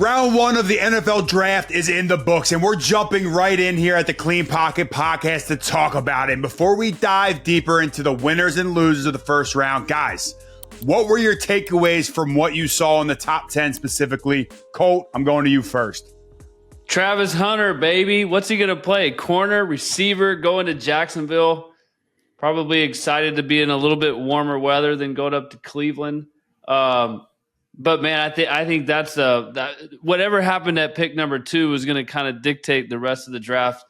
Round one of the NFL draft is in the books, and we're jumping right in here at the Clean Pocket Podcast to talk about it. And before we dive deeper into the winners and losers of the first round, guys, what were your takeaways from what you saw in the top 10 specifically? Colt, I'm going to you first. Travis Hunter, baby. What's he going to play? Corner, receiver, going to Jacksonville. Probably excited to be in a little bit warmer weather than going up to Cleveland. But man, I think that's whatever happened at pick number 2 is going to kind of dictate the rest of the draft.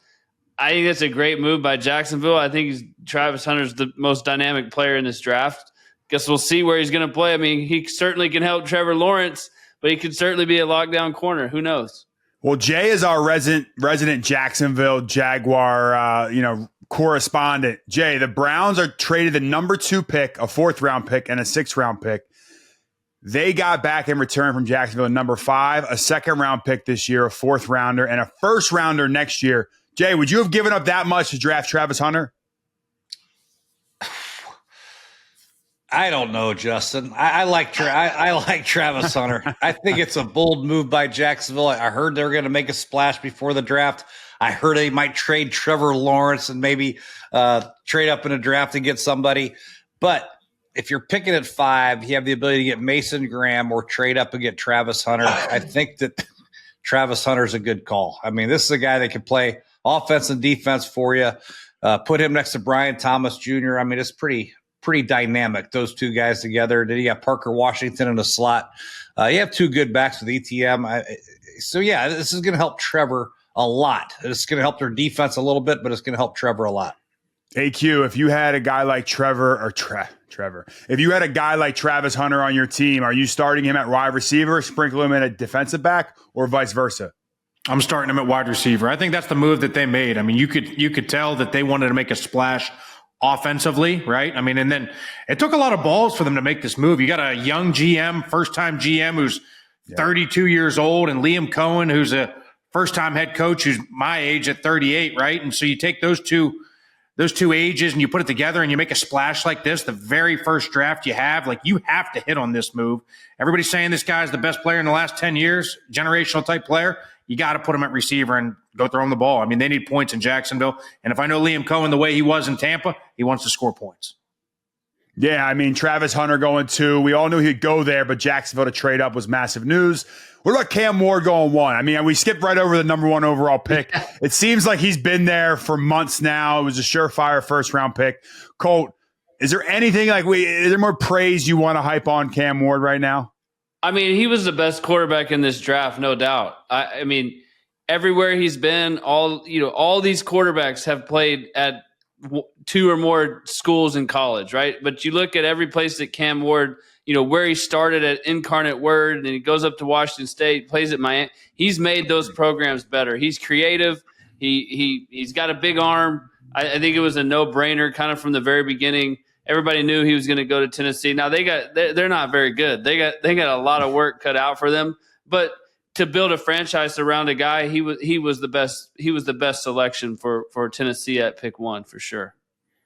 I think that's a great move by Jacksonville. I think Travis Hunter's the most dynamic player in this draft. Guess we'll see where he's going to play. I mean, he certainly can help Trevor Lawrence, but he could certainly be a lockdown corner. Who knows? Well, Jay is our resident Jacksonville Jaguar, correspondent. Jay, the Browns are traded the number 2 pick, a 4th round pick, and a 6th round pick. They got back in return from Jacksonville number 5, a 2nd round pick this year, a 4th rounder, and a 1st rounder next year. Jay, would you have given up that much to draft Travis Hunter? I don't know, Justin. I like Travis Hunter. I think it's a bold move by Jacksonville. I heard they're going to make a splash before the draft. I heard they might trade Trevor Lawrence and maybe trade up in a draft and get somebody. But if you're picking at 5, you have the ability to get Mason Graham or trade up and get Travis Hunter. I think that Travis Hunter is a good call. I mean, this is a guy that can play offense and defense for you. Put him next to Brian Thomas Jr. I mean, it's pretty dynamic, those two guys together. Then you got Parker Washington in the slot. You have 2 good backs with ETM. So, yeah, this is going to help Trevor a lot. It's going to help their defense a little bit, but it's going to help Trevor a lot. AQ, if you had a guy like Trevor, if you had a guy like Travis Hunter on your team, are you starting him at wide receiver, sprinkle him in at defensive back, or vice versa? I'm starting him at wide receiver. I think that's the move that they made. I mean, you could tell that they wanted to make a splash offensively, right? I mean, and then it took a lot of balls for them to make this move. You got a young GM, first-time GM who's 32 years old, and Liam Cohen, who's a first-time head coach who's my age at 38, right? And so you take those two ages and you put it together and you make a splash like this, the very first draft you have, like you have to hit on this move. Everybody's saying this guy's the best player in the last 10 years, generational type player. You got to put him at receiver and go throw him the ball. I mean, they need points in Jacksonville. And if I know Liam Cohen the way he was in Tampa, he wants to score points. Yeah, I mean, Travis Hunter going 2. We all knew he'd go there, but Jacksonville to trade up was massive news. What about Cam Ward going 1? I mean, we skipped right over the number 1 overall pick. It seems like he's been there for months now. It was a surefire first-round pick. Colt, is there anything is there more praise you want to hype on Cam Ward right now? I mean, he was the best quarterback in this draft, no doubt. I mean, everywhere he's been, all these quarterbacks have played at 2 or more schools in college, right? But you look at every place that Cam Ward, where he started at Incarnate Word, and he goes up to Washington State, plays at Miami. He's made those programs better. He's creative. He's got a big arm. I think it was a no-brainer kind of from the very beginning. Everybody knew he was going to go to Tennessee. Now they're not very good. They got a lot of work cut out for them. But to build a franchise around a guy, he was the best. He was the best selection for Tennessee at pick 1 for sure.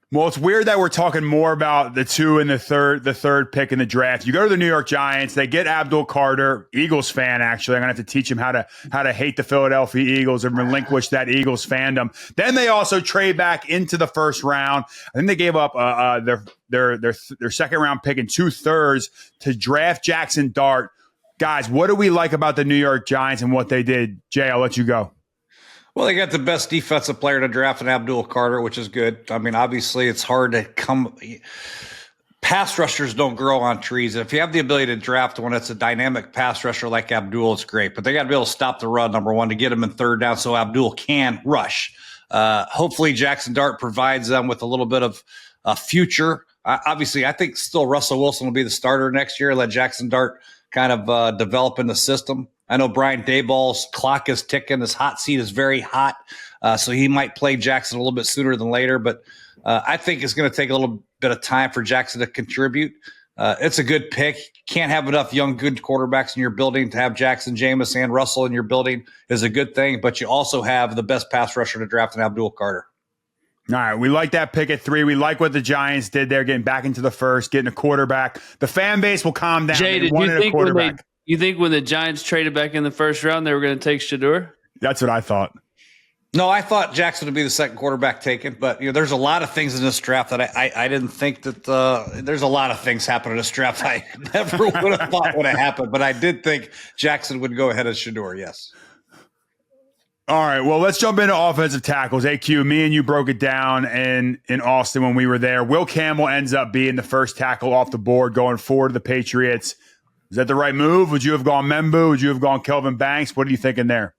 Well, it's weird that we're talking more about the 2 and the third pick in the draft. You go to the New York Giants, they get Abdul Carter, Eagles fan, actually. I'm going to have to teach him how to hate the Philadelphia Eagles and relinquish that Eagles fandom. Then they also trade back into the first round. I think they gave up their second round pick and 2/3 to draft Jaxson Dart. Guys, what do we like about the New York Giants and what they did? Jay, I'll let you go. Well, they got the best defensive player to draft in Abdul Carter, which is good. I mean, obviously, it's hard to come. Pass rushers don't grow on trees. And if you have the ability to draft one that's a dynamic pass rusher like Abdul, it's great. But they got to be able to stop the run, number 1, to get him in 3rd down so Abdul can rush. Hopefully, Jaxson Dart provides them with a little bit of a future. Obviously, I think still Russell Wilson will be the starter next year. Let Jaxson Dart kind of develop in the system. I know Brian Daboll's clock is ticking. His hot seat is very hot, so he might play Jaxson a little bit sooner than later. But I think it's going to take a little bit of time for Jaxson to contribute. It's a good pick. Can't have enough young, good quarterbacks in your building. To have Jackson, Jameis, and Russell in your building is a good thing, but you also have the best pass rusher to draft in Abdul Carter. All right, we like that pick at 3. We like what the Giants did there, getting back into the first, getting a quarterback. The fan base will calm down. Jay, They wanted a quarterback. You think when the Giants traded back in the first round, they were going to take Sheduer? That's what I thought. No, I thought Jackson would be the second quarterback taken, but there's a lot of things in this draft that I didn't think that there's a lot of things happen in this draft I never would have thought would have happened, but I did think Jackson would go ahead of Sheduer, yes. All right, well, let's jump into offensive tackles. AQ, me and you broke it down in Austin when we were there. Will Campbell ends up being the first tackle off the board going forward to the Patriots. Is that the right move? Would you have gone Membu? Would you have gone Kelvin Banks? What are you thinking there?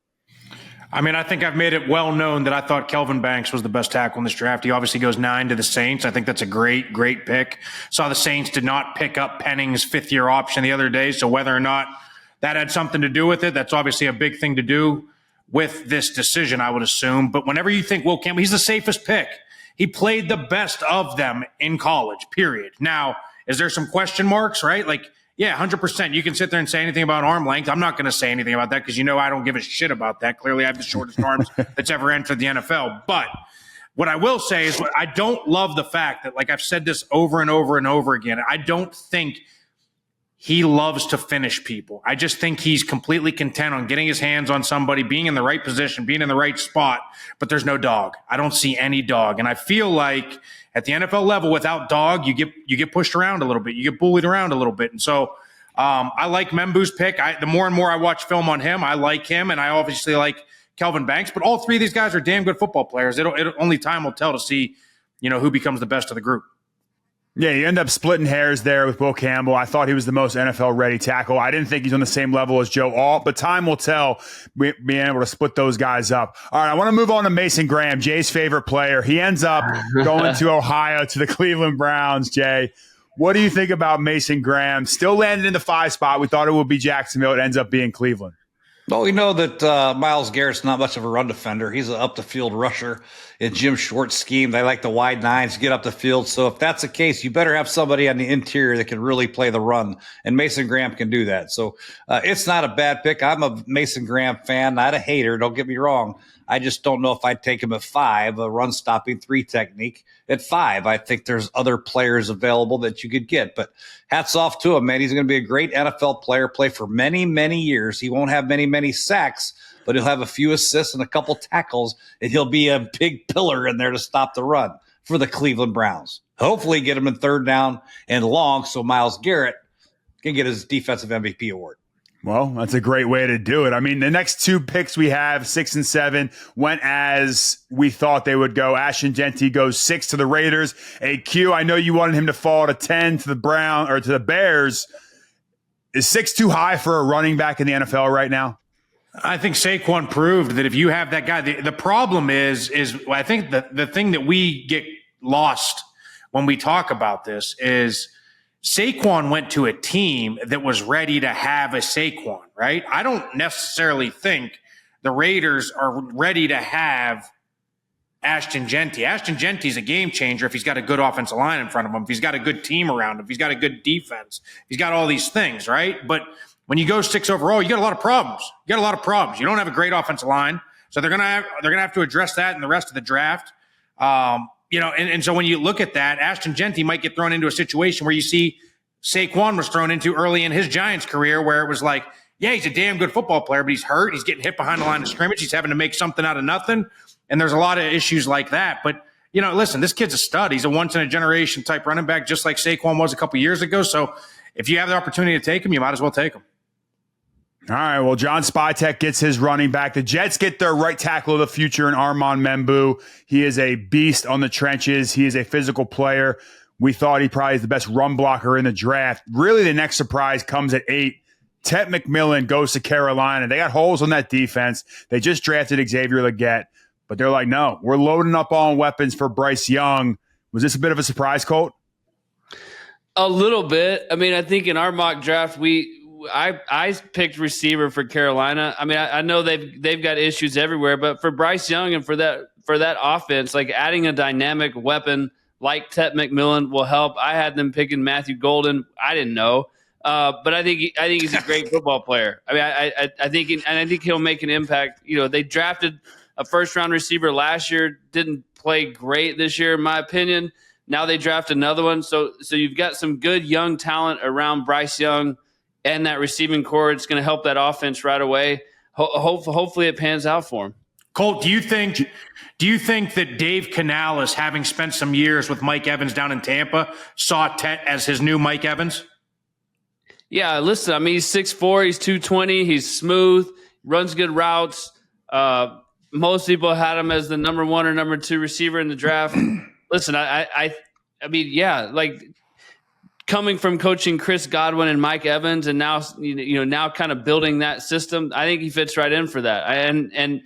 I mean, I think I've made it well known that I thought Kelvin Banks was the best tackle in this draft. He obviously goes 9 to the Saints. I think that's a great, great pick. Saw the Saints did not pick up Penning's fifth-year option the other day, so whether or not that had something to do with it, that's obviously a big thing to do with this decision, I would assume. But whenever you think Will Campbell, he's the safest pick. He played the best of them in college, period. Now, is there some question marks, right? Like, yeah, 100%. You can sit there and say anything about arm length. I'm not going to say anything about that because I don't give a shit about that. Clearly, I have the shortest arms that's ever entered the NFL. But what I will say is I don't love the fact that, like I've said this over and over and over again, I don't think he loves to finish people. I just think he's completely content on getting his hands on somebody, being in the right position, being in the right spot, but there's no dog. I don't see any dog. And I feel like at the NFL level, without dog, you get pushed around a little bit. You get bullied around a little bit. And so I like Membu's pick. The more and more I watch film on him, I like him. And I obviously like Kelvin Banks. But all three of these guys are damn good football players. Only time will tell to see, who becomes the best of the group. Yeah, you end up splitting hairs there with Will Campbell. I thought he was the most NFL-ready tackle. I didn't think he's on the same level as Joe Alt, but time will tell being able to split those guys up. All right, I want to move on to Mason Graham, Jay's favorite player. He ends up going to Ohio to the Cleveland Browns, Jay. What do you think about Mason Graham? Still landed in the 5 spot. We thought it would be Jacksonville. It ends up being Cleveland. Well, we know that Myles Garrett's not much of a run defender. He's an up-the-field rusher in Jim Schwartz's scheme. They like the wide nines, get up the field. So if that's the case, you better have somebody on the interior that can really play the run, and Mason Graham can do that. So it's not a bad pick. I'm a Mason Graham fan, not a hater. Don't get me wrong. I just don't know if I'd take him at 5, a run-stopping 3 technique. At 5, I think there's other players available that you could get. But hats off to him, man. He's going to be a great NFL player, play for many, many years. He won't have many, many sacks, but he'll have a few assists and a couple tackles, and he'll be a big pillar in there to stop the run for the Cleveland Browns. Hopefully get him in 3rd down and long so Myles Garrett can get his defensive MVP award. Well, that's a great way to do it. I mean, the next 2 picks we have, 6 and 7, went as we thought they would go. Ashton Jeanty goes 6 to the Raiders. AQ, I know you wanted him to fall to 10 to the Bears. Is 6 too high for a running back in the NFL right now? I think Saquon proved that if you have that guy, the problem is I think the thing that we get lost when we talk about this is Saquon went to a team that was ready to have a Saquon, right? I don't necessarily think the Raiders are ready to have Ashton Jeanty. Ashton Jeanty's a game changer if he's got a good offensive line in front of him, if he's got a good team around him, if he's got a good defense, he's got all these things, right? But when you go 6 overall, you got a lot of problems. You don't have a great offensive line, so they're gonna have to address that in the rest of the draft. And so when you look at that, Ashton Jeanty might get thrown into a situation where you see Saquon was thrown into early in his Giants career where it was like, yeah, he's a damn good football player, but he's hurt. He's getting hit behind the line of scrimmage. He's having to make something out of nothing. And there's a lot of issues like that. But, listen, this kid's a stud. He's a once-in-a-generation type running back, just like Saquon was a couple years ago. So if you have the opportunity to take him, you might as well take him. All right, well, John Spytek gets his running back. The Jets get their right tackle of the future in Armand Membu. He is a beast on the trenches. He is a physical player. We thought he probably is the best run blocker in the draft. Really, the next surprise comes at 8. Ted McMillan goes to Carolina. They got holes on that defense. They just drafted Xavier Legette, but they're like, no, we're loading up on weapons for Bryce Young. Was this a bit of a surprise, Colt? A little bit. I mean, I think in our mock draft, I picked receiver for Carolina. I mean, I know they've got issues everywhere, but for Bryce Young and for that offense, like adding a dynamic weapon like Ted McMillan will help. I had them picking Matthew Golden. I didn't know, but I think he's a great football player. I mean, I think he'll make an impact. They drafted a 1st-round receiver last year, didn't play great this year, in my opinion. Now they draft another one, so you've got some good young talent around Bryce Young. and that receiving core. It's going to help that offense right away. Hopefully it pans out for him. Colt, do you think that Dave Canales, having spent some years with Mike Evans down in Tampa, saw Tet as his new Mike Evans? Yeah, listen, I mean, he's 6'4", he's 220, he's smooth, runs good routes. Most people had him as the number 1 or number 2 receiver in the draft. Listen, I mean, yeah, like coming from coaching Chris Godwin and Mike Evans, and now now kind of building that system, I think he fits right in for that. And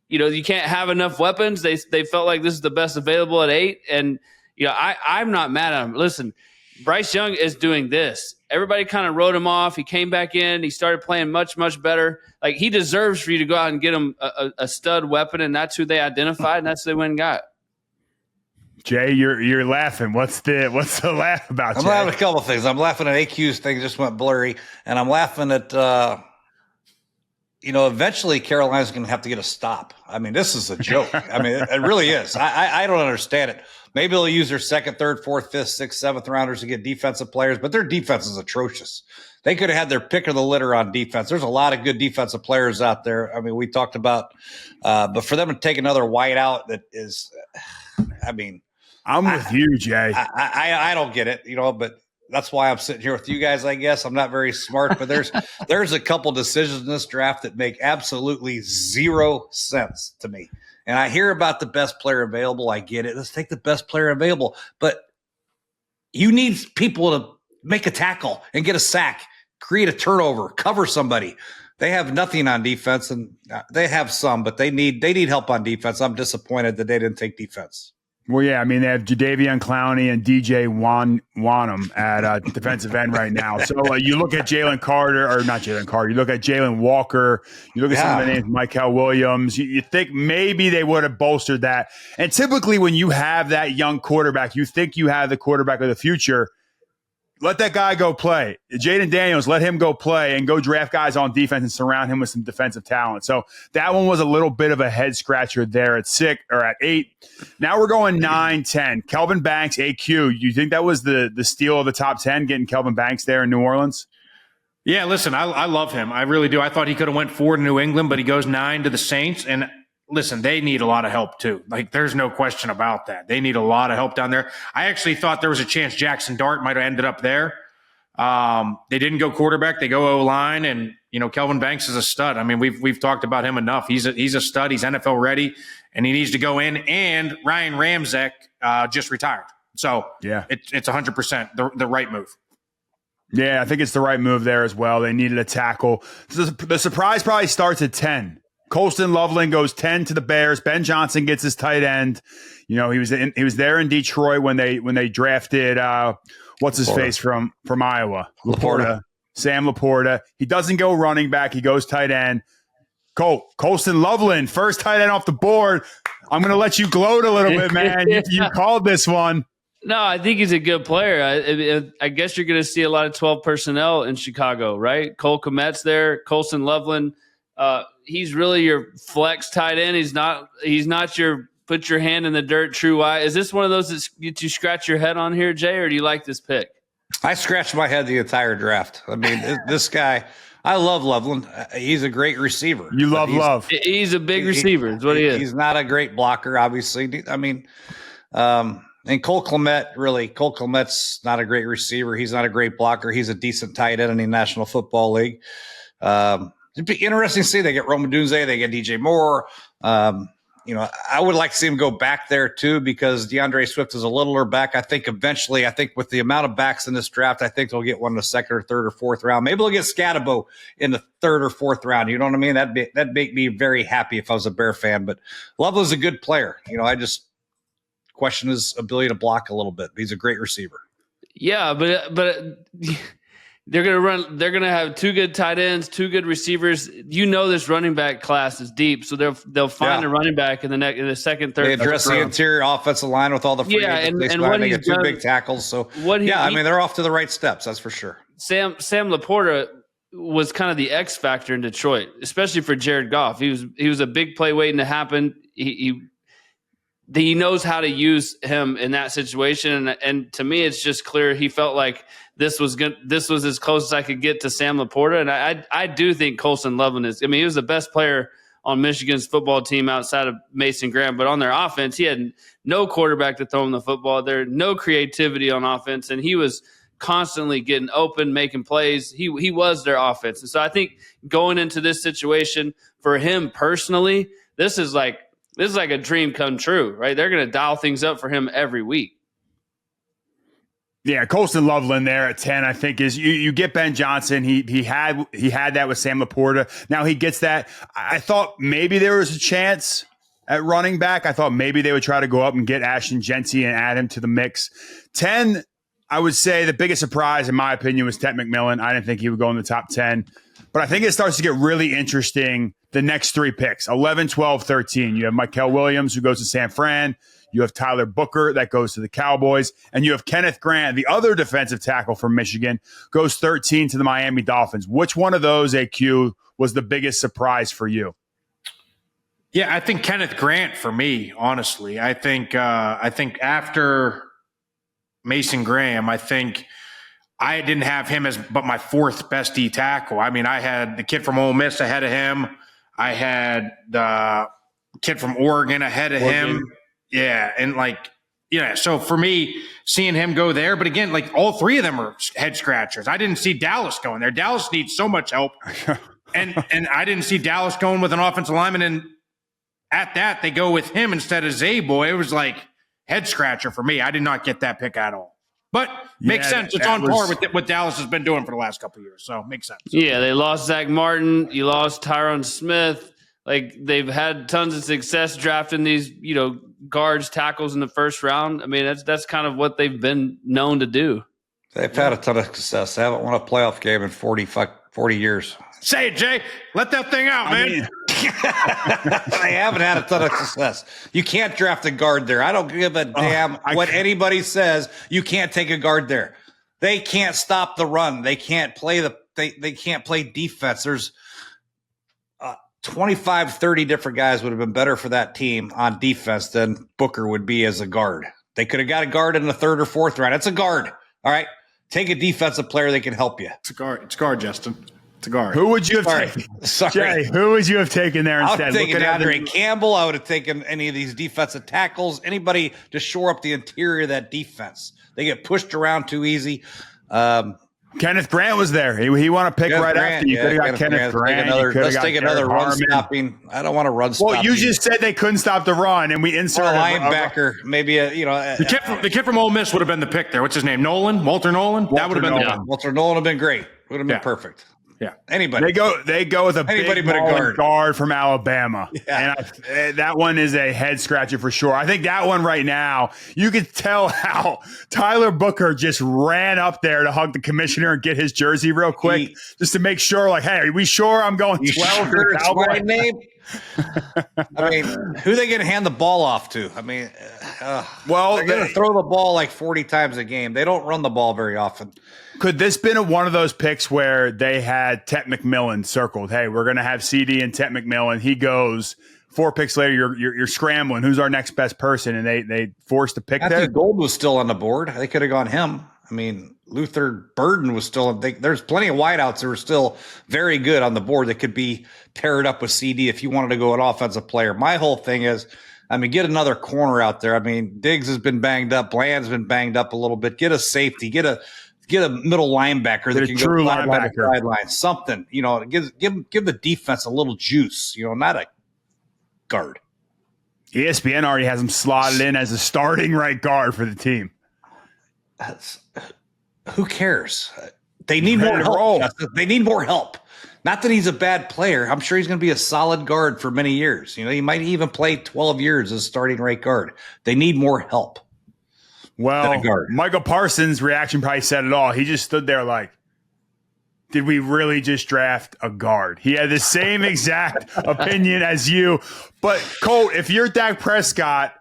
you can't have enough weapons. They felt like this is the best available at 8, and I'm not mad at him. Listen, Bryce Young is doing this. Everybody kind of wrote him off. He came back in. He started playing much, much better. Like, he deserves for you to go out and get him a stud weapon, and that's who they identified, and that's who they went and got. Jay, you're laughing. What's the laugh about? I'm laughing at a couple of things. I'm laughing at AQ's thing just went blurry, and I'm laughing at eventually Carolina's going to have to get a stop. I mean, this is a joke. I mean, it really is. I don't understand it. Maybe they'll use their 2nd, 3rd, 4th, 5th, 6th, 7th rounders to get defensive players, but their defense is atrocious. They could have had their pick of the litter on defense. There's a lot of good defensive players out there. I mean, we talked about, but for them to take another whiteout that is, I mean, I'm with you, Jay. I don't get it, but that's why I'm sitting here with you guys, I guess. I'm not very smart, but there's a couple decisions in this draft that make absolutely zero sense to me. And I hear about the best player available. I get it. Let's take the best player available. But you need people to make a tackle and get a sack, create a turnover, cover somebody. They have nothing on defense, and they have some, but they need help on defense. I'm disappointed that they didn't take defense. Well, yeah, I mean, they have Jadeveon Clowney and DJ Wanham at defensive end right now. So you look at Jalen Carter, or not Jalen Carter, you look at Jalen Walker, you look at some of the names, Michael Williams, you think maybe they would have bolstered that. And typically when you have that young quarterback, you think you have the quarterback of the future. Let that guy go play. Jaden Daniels, let him go play and go draft guys on defense and surround him with some defensive talent. So that one was a little bit of a head scratcher there at 6 or at 8. Now we're going 9, 10. Kelvin Banks, AQ. You think that was the steal of the top 10, getting Kelvin Banks there in New Orleans? Yeah, listen, I love him. I really do. I thought he could have went 4 to New England, but he goes 9 to the Saints. And listen, they need a lot of help too. Like, there's no question about that. They need a lot of help down there. I actually thought there was a chance Jackson Dart might have ended up there. They didn't go quarterback. They go O-line, and Kelvin Banks is a stud. I mean, we've talked about him enough. He's a stud. He's NFL ready, and he needs to go in. And Ryan Ramczyk just retired, so yeah, it's 100% the right move. Yeah, I think it's the right move there as well. They needed a tackle. The surprise probably starts at 10. Colston Loveland goes 10 to the Bears. Ben Johnson gets his tight end. He was there in Detroit when they drafted what's his face from Iowa, Laporta, Sam Laporta. He doesn't go running back. He goes tight end. Colston Loveland, first tight end off the board. I'm going to let you gloat a little bit, man. You called this one. No, I think he's a good player. I guess you're going to see a lot of 12 personnel in Chicago, right? Cole Kmet's there, Colston Loveland. He's really your flex tight end. He's not your put your hand in the dirt true wide. Is this one of those that you scratch your head on here, Jay, or do you like this pick? I scratched my head the entire draft. I mean, this guy, I love Loveland. He's a great receiver. You love Love. He's a big receiver. Is what he is. He's not a great blocker, obviously. I mean, and Cole Kmet's not a great receiver. He's not a great blocker. He's a decent tight end in the National Football League. It'd be interesting to see. They get Rome Odunze, they get DJ Moore. I would like to see him go back there too, because DeAndre Swift is a littler back. I think eventually, with the amount of backs in this draft, I think they'll get one in the 2nd or 3rd or 4th round. Maybe they'll get Scatabo in the 3rd or 4th round. You know what I mean? That'd make me very happy if I was a Bear fan. But Loveland's a good player. I just question his ability to block a little bit. He's a great receiver. Yeah, but they're going to have 2 good tight ends, 2 good receivers. This running back class is deep, so they'll find a running back in the 2nd, 3rd. They address the interior offensive line with all the free and what they get 2 big tackles. So they're off to the right steps. That's for sure. Sam Laporta was kind of the X factor in Detroit, especially for Jared Goff. He was a big play waiting to happen. He he knows how to use him in that situation. And to me, it's just clear he felt like this was good. This was as close as I could get to Sam Laporta. And I do think Colston Loveland is, I mean, he was the best player on Michigan's football team outside of Mason Graham, but on their offense, he had no quarterback to throw him the football. There, no creativity on offense. And he was constantly getting open, making plays. He was their offense. And so I think going into this situation for him personally, this is like a dream come true, right? They're going to dial things up for him every week. Yeah, Colston Loveland there at 10, I think is you get Ben Johnson. He had that with Sam Laporta. Now he gets that. I thought maybe there was a chance at running back. I thought maybe they would try to go up and get Ashton Genty and add him to the mix. 10, I would say the biggest surprise, in my opinion, was Ted McMillan. I didn't think he would go in the top 10. But I think it starts to get really interesting the next 3 picks, 11, 12, 13. You have Mykal Williams, who goes to San Fran. You have Tyler Booker, that goes to the Cowboys. And you have Kenneth Grant, the other defensive tackle from Michigan, goes 13 to the Miami Dolphins. Which one of those, AQ, was the biggest surprise for you? Yeah, I think Kenneth Grant for me, honestly. I think after Mason Graham, I think I didn't have him as but my 4th best D tackle. I mean, I had the kid from Ole Miss ahead of him. I had the kid from Oregon ahead of him. Yeah, and so for me, seeing him go there, but again, all 3 of them are head scratchers. I didn't see Dallas going there. Dallas needs so much help, and I didn't see Dallas going with an offensive lineman. And at that, they go with him instead of Zay-Boy. It was like head scratcher for me. I did not get that pick at all. But makes sense. It's on par with what Dallas has been doing for the last couple of years. So makes sense. Yeah, they lost Zach Martin. You lost Tyron Smith. They've had tons of success drafting these, guards, tackles in the first round. I mean, that's kind of what they've been known to do. They've had a ton of success. They haven't won a playoff game in 40 years. Say it, Jay. Let that thing out, man. They haven't had a ton of success. You can't draft a guard there. I don't give a damn what anybody says. You can't take a guard there. They can't stop the run. They can't play they can't play defense. There's 25, 30 different guys would have been better for that team on defense than Booker would be as a guard. They could have got a guard in the 3rd or 4th round. It's a guard. All right. Take a defensive player that can help you. It's a guard. It's a guard, Justin. It's a guard. Who would you have taken? Jay, who would you have taken there instead? I would have taken DeAndre Campbell. I would have taken any of these defensive tackles, anybody to shore up the interior of that defense. They get pushed around too easy. Kenneth Grant was there. He won a pick right after. You could have got Kenneth Grant. Let's take another run stopping. I don't want to run stopping. Well, you just said they couldn't stop the run, and we inserted a linebacker. Maybe the kid from Ole Miss would have been the pick there. What's his name? Walter Nolan. That would have been the one. Walter Nolan would have been great. Would have been perfect. Yeah. Anybody. They go with anybody big but a guard from Alabama. Yeah. And that one is a head scratcher for sure. I think that one right now, you could tell how Tyler Booker just ran up there to hug the commissioner and get his jersey real quick just to make sure, hey, are we sure I'm going 12 sure it's my name? I mean, who are they going to hand the ball off to? I mean, they're going to throw the ball 40 times a game. They don't run the ball very often. Could this been one of those picks where they had Ted McMillan circled? Hey, we're going to have CD and Ted McMillan. He goes 4 picks later. You're scrambling. Who's our next best person? And they forced a pick there. Gold was still on the board. They could have gone him. I mean, Luther Burden was still. There's plenty of wideouts that were still very good on the board that could be paired up with CD if you wanted to go an offensive player. My whole thing is, get another corner out there. Diggs has been banged up. Bland's been banged up a little bit. Get a safety. Get a middle linebacker that can go sideline. Something, give the defense a little juice. Not a guard. ESPN already has him slotted in as a starting right guard for the team. Who cares? They need more help. They need more help. Not that he's a bad player. I'm sure he's going to be a solid guard for many years. He might even play 12 years as starting right guard. They need more help. Well, Michael Parsons' reaction probably said it all. He just stood there did we really just draft a guard? He had the same exact opinion as you. But, Colt, if you're Dak Prescott,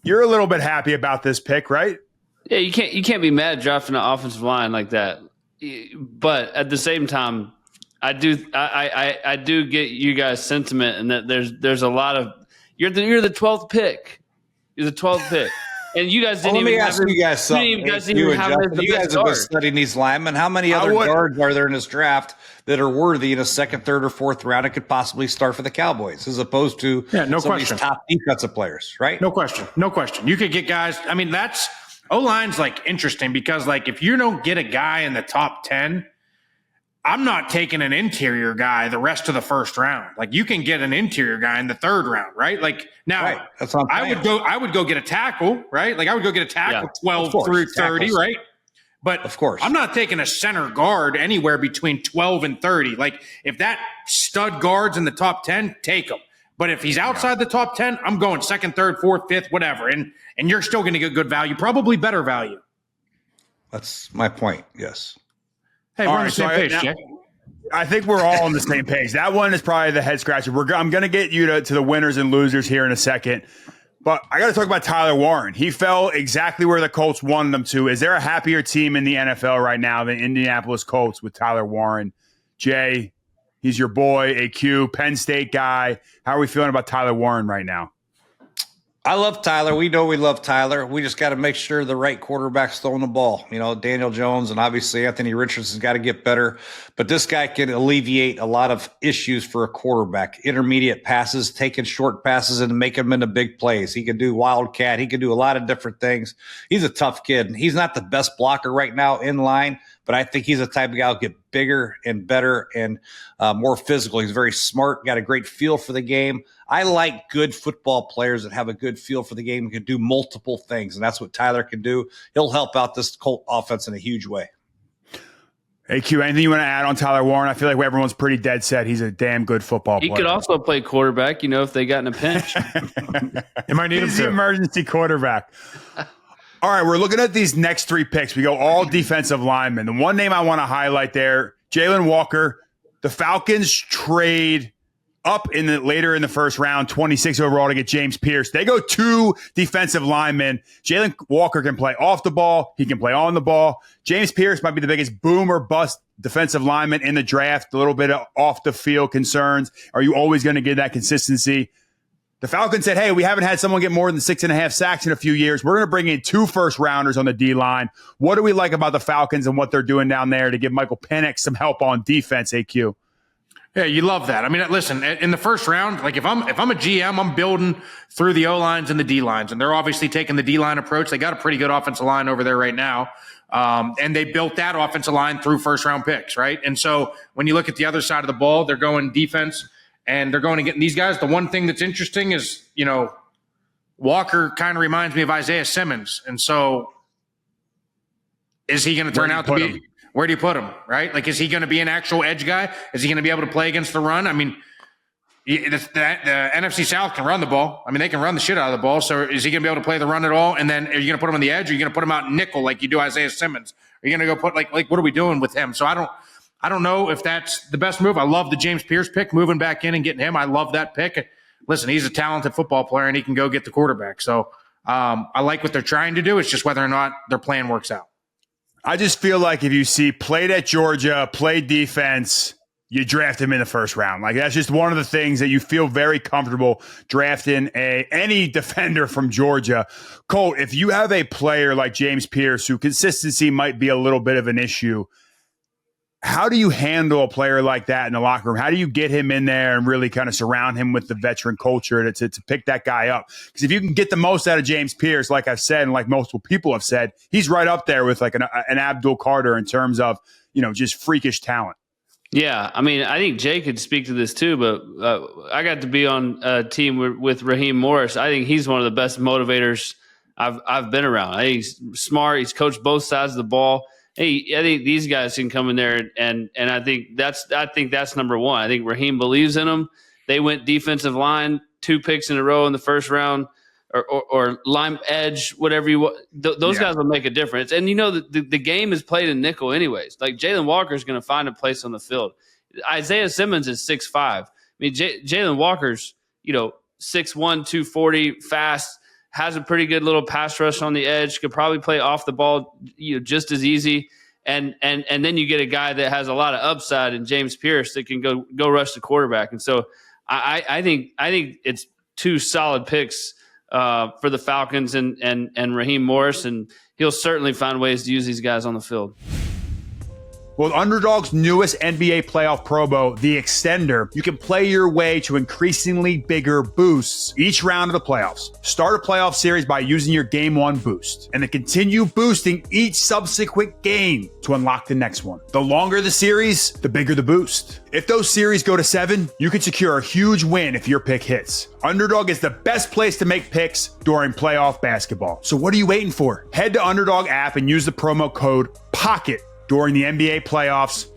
you're a little bit happy about this pick, right? Yeah, you can't be mad drafting an offensive line like that. But at the same time, I do get you guys' sentiment, and that there's a lot of you're the 12th pick. He's a 12th pick. And you guys didn't Let me even ask you guys something. You guys You didn't even and have him as Justin, the you guys best have been guard. studying these linemen. How many other guards are there in this draft that are worthy in a second, third, or fourth round and could possibly start for the Cowboys as opposed to some of these top defensive players, right? No question. No question. You could get guys. I mean, that's O-line's like interesting because like if you don't get a guy in the top 10, I'm not taking an interior guy the rest of the first round. Like you can get an interior guy in the third round, right? Like now right. That's what I would go get a tackle, right? Like I would go get a tackle 12 through 30, right? But of course, I'm not taking a center guard anywhere between 12 and 30. Like if that stud guard's in the top 10, take him. But if he's outside the top 10, I'm going second, third, fourth, fifth, whatever. And you're still going to get good value, probably better value. That's my point. Yes. Hey, we're on the same page, Jay. I think we're all on the same page. That one is probably the head scratcher. I'm going to get you to the winners and losers here in a second. But I got to talk about Tyler Warren. He fell exactly where the Colts wanted him to. Is there a happier team in the NFL right now than Indianapolis Colts with Tyler Warren? Jay, he's your boy, AQ, Penn State guy. How are we feeling about Tyler Warren right now? I love Tyler. We know we love Tyler. We just got to make sure the right quarterback's throwing the ball. You know, Daniel Jones and obviously Anthony Richardson's got to get better. But this guy can alleviate a lot of issues for a quarterback. Intermediate passes, taking short passes and making them into big plays. He can do wildcat. He can do a lot of different things. He's a tough kid. He's not the best blocker right now in line, but I think he's the type of guy who'll get bigger and better and more physical. He's very smart, got a great feel for the game. I like good football players that have a good feel for the game and can do multiple things, and that's what Tyler can do. He'll help out this Colt offense in a huge way. Hey, Q, anything you want to add on Tyler Warren? I feel like everyone's pretty dead set. He's a damn good football player. He could also play quarterback, if they got in a pinch. You might need him to. Emergency quarterback. All right, we're looking at these next three picks. We go all defensive linemen. The one name I want to highlight there, Jalen Walker. The Falcons trade up later in the first round, 26 overall to get James Pierce. They go two defensive linemen. Jalen Walker can play off the ball. He can play on the ball. James Pierce might be the biggest boom or bust defensive lineman in the draft. A little bit of off the field concerns. Are you always going to get that consistency? The Falcons said, hey, we haven't had someone get more than 6.5 sacks in a few years. We're going to bring in 2 first-rounders on the D-line. What do we like about the Falcons and what they're doing down there to give Michael Penix some help on defense, AQ? Yeah, you love that. I mean, listen, in the first round, like if I'm a GM, I'm building through the O-lines and the D-lines, and they're obviously taking the D-line approach. They got a pretty good offensive line over there right now, and they built that offensive line through first-round picks, right? And so when you look at the other side of the ball, they're going defense, and they're going to get these guys. The one thing that's interesting is, Walker kind of reminds me of Isaiah Simmons, and so is he going to turn out to be – where do you put him, right? Like, is he going to be an actual edge guy? Is he going to be able to play against the run? I mean, the NFC South can run the ball. I mean, they can run the shit out of the ball. So is he going to be able to play the run at all? And then are you going to put him on the edge? Or are you going to put him out in nickel like you do Isaiah Simmons? Are you going to go put like what are we doing with him? So I don't know if that's the best move. I love the James Pierce pick, moving back in and getting him. I love that pick. Listen, he's a talented football player and he can go get the quarterback. So I like what they're trying to do. It's just whether or not their plan works out. I just feel like if you see played at Georgia, played defense, you draft him in the first round. Like that's just one of the things that you feel very comfortable drafting any defender from Georgia. Colt, if you have a player like James Pierce who consistency might be a little bit of an issue, how do you handle a player like that in the locker room? How do you get him in there and really kind of surround him with the veteran culture to pick that guy up? Because if you can get the most out of James Pierce, like I've said and like multiple people have said, he's right up there with like an Abdul Carter in terms of, just freakish talent. Yeah, I mean, I think Jay could speak to this too, but I got to be on a team with Raheem Morris. I think he's one of the best motivators I've been around. I think he's smart. He's coached both sides of the ball. Hey, I think these guys can come in there and I think that's number one. I think Raheem believes in them. They went defensive line 2 picks in a row in the first round, or line edge, whatever you want. Those guys will make a difference. And the game is played in nickel anyways. Like Jalen Walker is going to find a place on the field. Isaiah Simmons is 6'5". I mean, Jalen Walker's 6'1", 240, fast. Has a pretty good little pass rush on the edge, could probably play off the ball, just as easy. And then you get a guy that has a lot of upside in James Pierce that can go rush the quarterback. And so I think it's 2 solid picks for the Falcons and Raheem Morris, and he'll certainly find ways to use these guys on the field. Well, Underdog's newest NBA playoff promo, The Extender, you can play your way to increasingly bigger boosts each round of the playoffs. Start a playoff series by using your Game 1 boost, and then continue boosting each subsequent game to unlock the next one. The longer the series, the bigger the boost. If those series go to 7, you can secure a huge win if your pick hits. Underdog is the best place to make picks during playoff basketball. So what are you waiting for? Head to Underdog app and use the promo code POCKET during the NBA playoffs.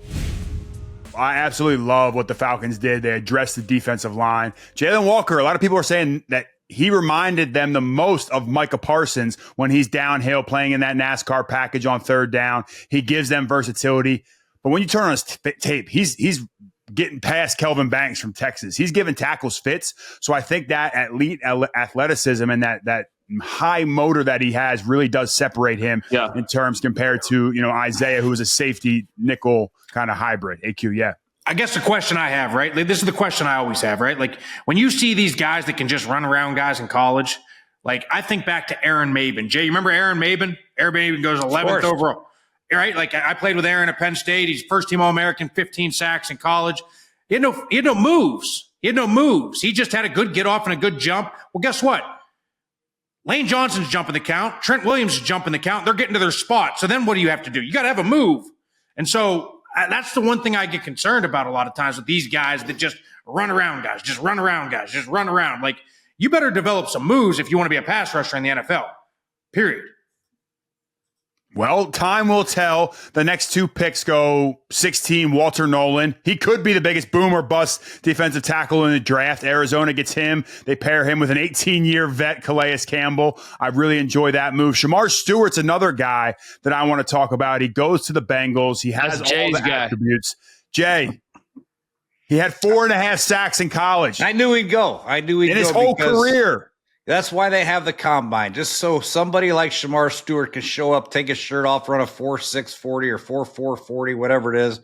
I absolutely love what the Falcons did. They addressed the defensive line. Jalen Walker, a lot of people are saying that he reminded them the most of Micah Parsons when he's downhill playing in that NASCAR package on third down. He gives them versatility. But when you turn on his tape, he's getting past Kelvin Banks from Texas. He's giving tackles fits. So I think that elite athleticism and that high motor that he has really does separate him in terms compared to, Isaiah, who is a safety nickel kind of hybrid. AQ, yeah. I guess the question I have, right? Like, this is the question I always have, right? Like, when you see these guys that can just run around guys in college, like, I think back to Aaron Maben. Jay, you remember Aaron Maben? Aaron Maben goes 11th overall. Right? Like, I played with Aaron at Penn State. He's first team All-American, 15 sacks in college. He had no moves. He just had a good get off and a good jump. Well, guess what? Lane Johnson's jumping the count. Trent Williams is jumping the count. They're getting to their spot. So then what do you have to do? You got to have a move. And so that's the one thing I get concerned about a lot of times with these guys that just run around guys, just run around. Like, you better develop some moves if you want to be a pass rusher in the NFL, period. Well, time will tell. The next 2 picks go 16, Walter Nolan. He could be the biggest boom or bust defensive tackle in the draft. Arizona gets him. They pair him with an 18-year vet, Calais Campbell. I really enjoy that move. Shamar Stewart's another guy that I want to talk about. He goes to the Bengals. He has all the attributes. Jay, he had 4.5 sacks in college. I knew he'd go. In his whole career. That's why they have the combine, just so somebody like Shamar Stewart can show up, take his shirt off, run a 4.6 40 or 4.4 40, whatever it is,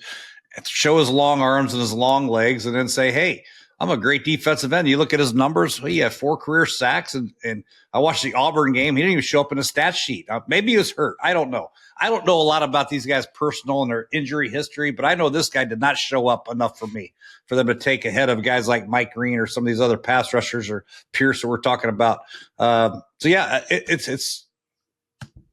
show his long arms and his long legs, and then say, hey, I'm a great defensive end. You look at his numbers, he had 4 career sacks, and I watched the Auburn game. He didn't even show up in the stat sheet. Maybe he was hurt. I don't know. I don't know a lot about these guys' personal and their injury history, but I know this guy did not show up enough for me, for them to take ahead of guys like Mike Green or some of these other pass rushers or Pierce that we're talking about. It's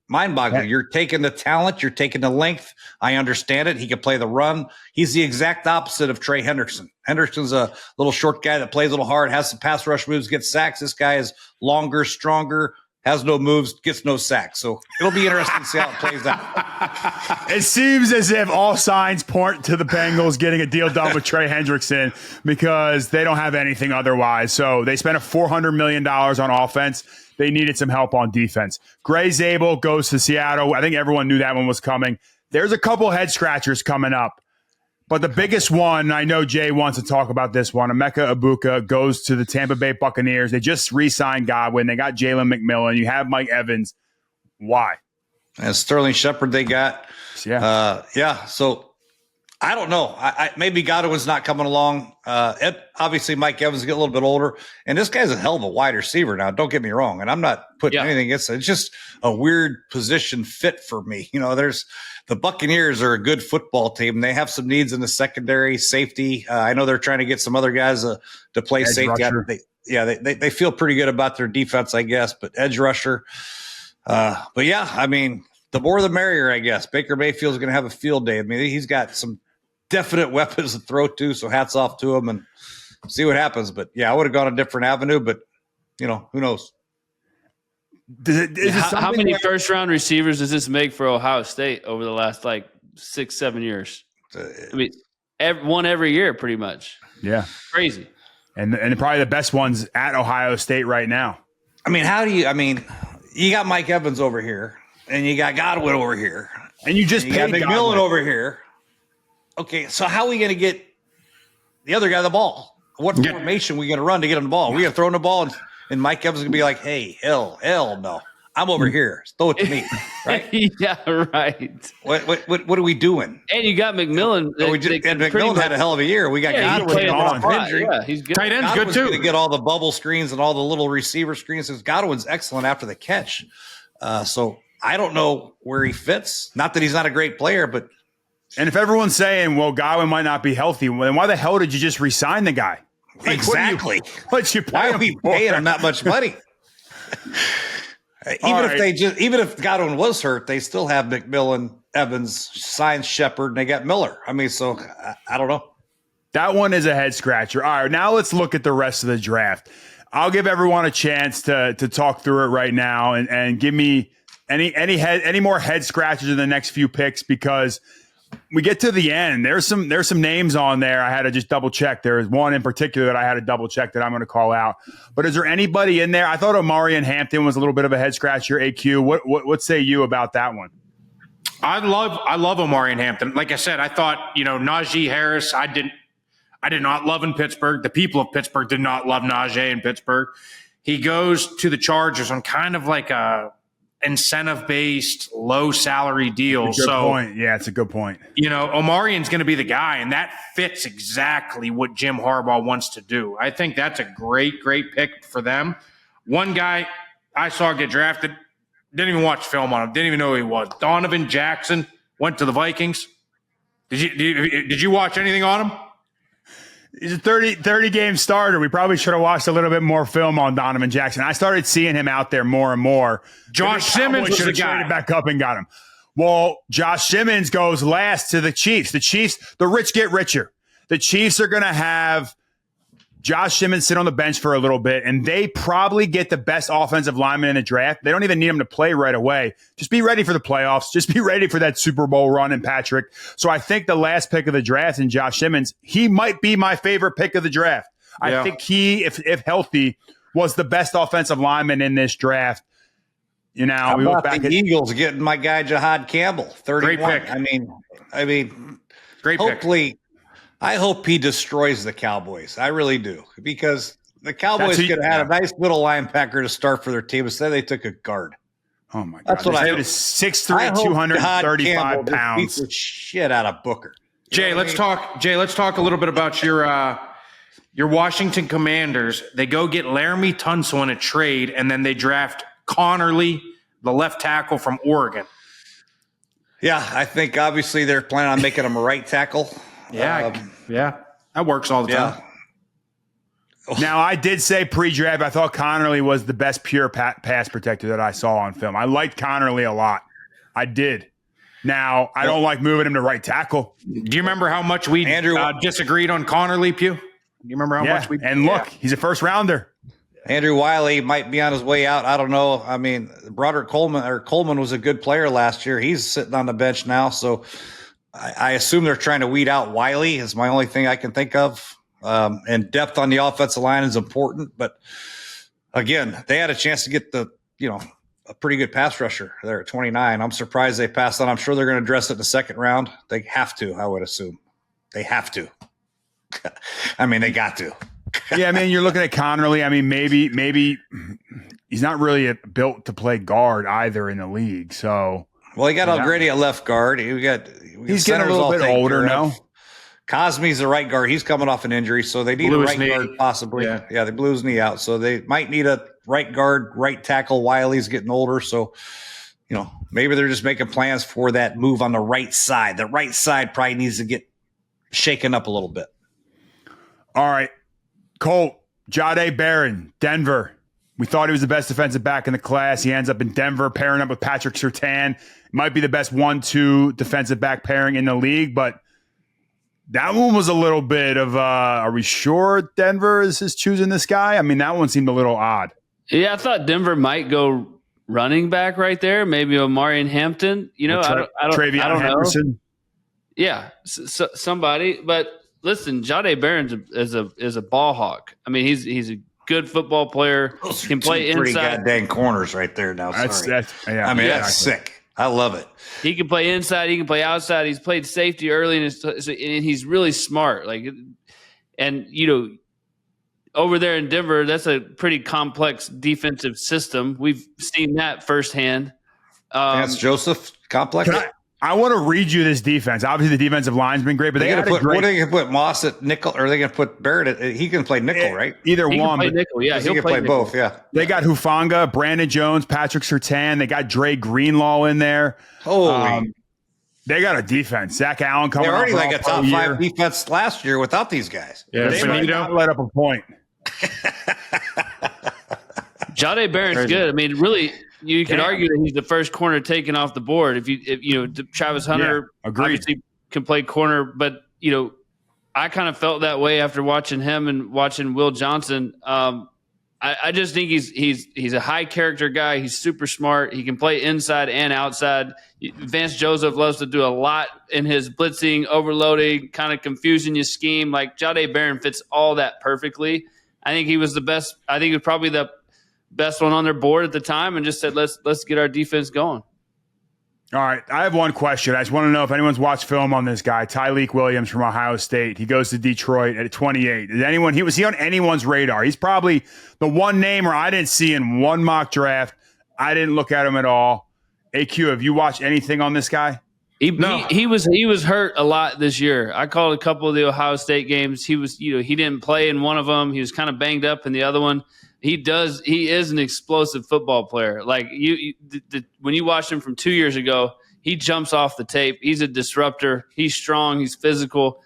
mind-boggling. You're taking the talent, you're taking the length. I understand it. He can play the run. He's the exact opposite of Trey Hendrickson. Hendrickson's a little short guy that plays a little hard, has some pass rush moves, gets sacks. This guy is longer, stronger, has no moves, gets no sacks. So it'll be interesting to see how it plays out. It seems as if all signs point to the Bengals getting a deal done with Trey Hendrickson because they don't have anything otherwise. So they spent $400 million on offense. They needed some help on defense. Gray Zabel goes to Seattle. I think everyone knew that one was coming. There's a couple head scratchers coming up. But the biggest one, I know Jay wants to talk about this one. Emeka Egbuka goes to the Tampa Bay Buccaneers. They just re-signed Godwin. They got Jalen McMillan. You have Mike Evans. Why? And Sterling Shepard they got. Yeah. So I don't know. Maybe Godwin's not coming along. Obviously, Mike Evans is getting a little bit older. And this guy's a hell of a wide receiver now. Don't get me wrong. And I'm not putting anything against it. It's just a weird position fit for me. The Buccaneers are a good football team. They have some needs in the secondary, safety. I know they're trying to get some other guys to play edge safety. They feel pretty good about their defense, I guess, but edge rusher. The more the merrier, I guess. Baker Mayfield's going to have a field day. I mean, he's got some definite weapons to throw to, so hats off to him and see what happens. But, I would have gone a different avenue, but, who knows? How many first-round receivers does this make for Ohio State over the last, 6-7 years? I mean, one every year pretty much. Yeah. Crazy. And probably the best ones at Ohio State right now. I mean, you got Mike Evans over here, and you got Godwin over here. And you just paid McMillan over here. Okay, so how are we going to get the other guy the ball? What formation are we going to run to get him the ball? Are we going to throw him the ball, and Mike Evans is going to be like, hey, hell no. I'm over here. Throw it to me, right? Yeah, right. What are we doing? And you got McMillan. And McMillan had a hell of a year. We got Godwin off injury. Yeah, he's good. Tight end's Godwin's good too. going to get all the bubble screens and all the little receiver screens. Because Godwin's excellent after the catch. So I don't know where he fits. Not that he's not a great player, but And if everyone's saying, well, Godwin might not be healthy, well, then why the hell did you just re-sign the guy? Like, exactly. What'd you Why are we paying him that much money? Even if Godwin was hurt, they still have McMillan, Evans, signed Shepard, and they got Miller. I mean, so I don't know. That one is a head scratcher. All right, now let's look at the rest of the draft. I'll give everyone a chance to talk through it right now and give me any more head scratches in the next few picks, because we get to the end. There's some names on there I had to just double check. There is one in particular that I had to double check that I'm going to call out. But is there anybody in there? I thought Omarion Hampton was a little bit of a head scratcher. AQ, what say you about that one? I love Omarion Hampton. Like I said, I thought, Najee Harris, I did not love in Pittsburgh. The people of Pittsburgh did not love Najee in Pittsburgh. He goes to the Chargers on kind of like a incentive-based, low-salary deal. Good point. Yeah, it's a good point. Omarion's going to be the guy, and that fits exactly what Jim Harbaugh wants to do. I think that's a great, great pick for them. One guy I saw get drafted, didn't even watch film on him, didn't even know who he was. Donovan Jackson went to the Vikings. Did you watch anything on him? He's a 30-game starter. We probably should have watched a little bit more film on Donovan Jackson. I started seeing him out there more and more. Josh Simmons was the guy. Traded back up and got him. Well, Josh Simmons goes last to the Chiefs. The rich get richer. The Chiefs are going to have Josh Simmons sit on the bench for a little bit, and they probably get the best offensive lineman in the draft. They don't even need him to play right away. Just be ready for the playoffs. Just be ready for that Super Bowl run in Patrick. So I think the last pick of the draft in Josh Simmons, he might be my favorite pick of the draft. Yeah. I think he, if healthy, was the best offensive lineman in this draft. We look back at the Eagles getting my guy Jahad Campbell, 31. Great pick. I mean, great hopefully. pick. I hope he destroys the Cowboys. I really do, because the Cowboys could have had a nice little linebacker to start for their team. Instead, they took a guard. Oh my God! That's what I hope. 6'3", 235 pounds. Beats the shit out of Booker. Jay, let's talk a little bit about your Washington Commanders. They go get Laramie Tunsil in a trade, and then they draft Connerly, the left tackle from Oregon. Yeah, I think obviously they're planning on making him a right tackle. Yeah, that works all the time. Now, I did say pre-draft, I thought Connerly was the best pure pass protector that I saw on film. I liked Connerly a lot. I did. Now, I don't like moving him to right tackle. Do you remember how much we disagreed on Connerly, Pugh? Do you remember how much we – And look, he's a first-rounder. Andrew Wiley might be on his way out. I don't know. I mean, Broderick Coleman was a good player last year. He's sitting on the bench now, so – I assume they're trying to weed out Wiley is my only thing I can think of. And depth on the offensive line is important. But, again, they had a chance to get a pretty good pass rusher there at 29. I'm surprised they passed on. I'm sure they're going to address it in the second round. They have to, I would assume. They have to. They got to. Yeah, you're looking at Connerly. Maybe he's not really built to play guard either in the league. So – well, he got Algrady at left guard. He's getting a little bit older now. Cosme's the right guard. He's coming off an injury, so they need a right guard possibly. Yeah, they blew his knee out. So they might need a right guard, right tackle. Wiley's getting older, so maybe they're just making plans for that move on the right side. The right side probably needs to get shaken up a little bit. All right. Colt, Jahdae Barron, Denver. We thought he was the best defensive back in the class. He ends up in Denver, pairing up with Patrick Surtain. Might be the best 1-2 defensive back pairing in the league, but that one was a little bit of, are we sure Denver is choosing this guy? That one seemed a little odd. Yeah, I thought Denver might go running back right there. Maybe Omarion Hampton. I don't know. Henderson. Yeah, somebody. But listen, Jahdae Barron is a ball hawk. He's a good football player. Those can play inside. Pretty goddamn corners right there now. Sorry. That's sick. I love it. He can play inside. He can play outside. He's played safety early, and he's really smart. over there in Denver, that's a pretty complex defensive system. We've seen that firsthand. Vance Joseph complex. I want to read you this defense. Obviously, the defensive line's been great, but what are they going to put Moss at nickel, or are they going to put Barrett at? He can play nickel, right? Either he one. Can play nickel. Yeah, he can play nickel. both. Yeah. They got Hufanga, Brandon Jones, Patrick Surtain. They got Dre Greenlaw in there. Holy. They got a defense. Zach Allen coming. They're already like a top year. 5 defense last year without these guys. Yeah, They might not let up a point. Jahdae Barron's good. I mean, really, you can argue that he's the first corner taken off the board. If Travis Hunter obviously can play corner, but I kind of felt that way after watching him and watching Will Johnson. I just think he's a high character guy. He's super smart. He can play inside and outside. Vance Joseph loves to do a lot in his blitzing, overloading, kind of confusing your scheme. Like Jahdae Barron fits all that perfectly. I think he was the best. I think he was probably the best one on their board at the time, and just said, let's get our defense going. All right, I have one question. I just want to know if anyone's watched film on this guy, Tyleik Williams from Ohio State. He goes to Detroit at 28. Was he on anyone's radar? He's probably the one name where I didn't see in one mock draft. I didn't look at him at all. AQ, have you watched anything on this guy? He was hurt a lot this year. I called a couple of the Ohio State games. He was, he didn't play in one of them. He was kind of banged up in the other one. He is an explosive football player. Like when you watch him from 2 years ago, he jumps off the tape. He's a disruptor. He's strong. He's physical.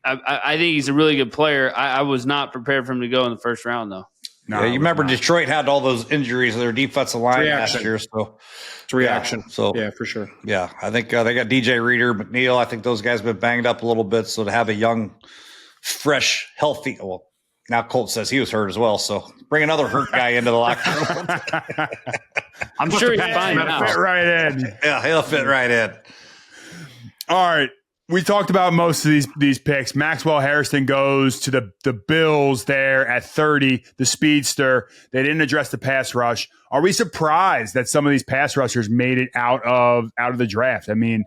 I think he's a really good player. I was not prepared for him to go in the first round, though. No, you remember Detroit had all those injuries to their defensive line last year. So it's reaction. Yeah, so yeah, for sure. Yeah, I think they got DJ Reader, McNeil. I think those guys have been banged up a little bit. So to have a young, fresh, healthy, well, now Colt says he was hurt as well. So bring another hurt guy into the locker room. I'm sure he's fine now. Fit right in. Yeah, he'll fit right in. All right. We talked about most of these picks. Maxwell Harrison goes to the Bills there at 30, the speedster. They didn't address the pass rush. Are we surprised that some of these pass rushers made it out of the draft? I mean,